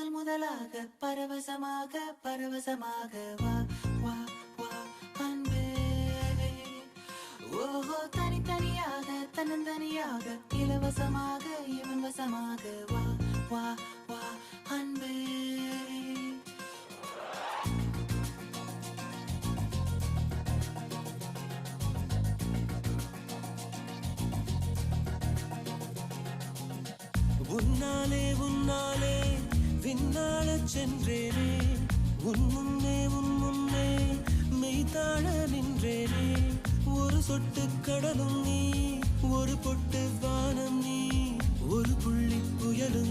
முதலாக பரவசமாக வா வா வா அன்பே. ஓஹோ தனித்தனியாக தன்னந்தனியாக இலவசமாக இவன் வசமாக வா வா வா அன்பே. உன்னாலே விண்ணாளச் சென்றேனே, உன் முன்னே மெய்தாழ நின்றேனே. ஒரு சொட்டு கடலும் நீ, ஒரு பொட்டு வானம் நீ, ஒரு புள்ளி புயலும்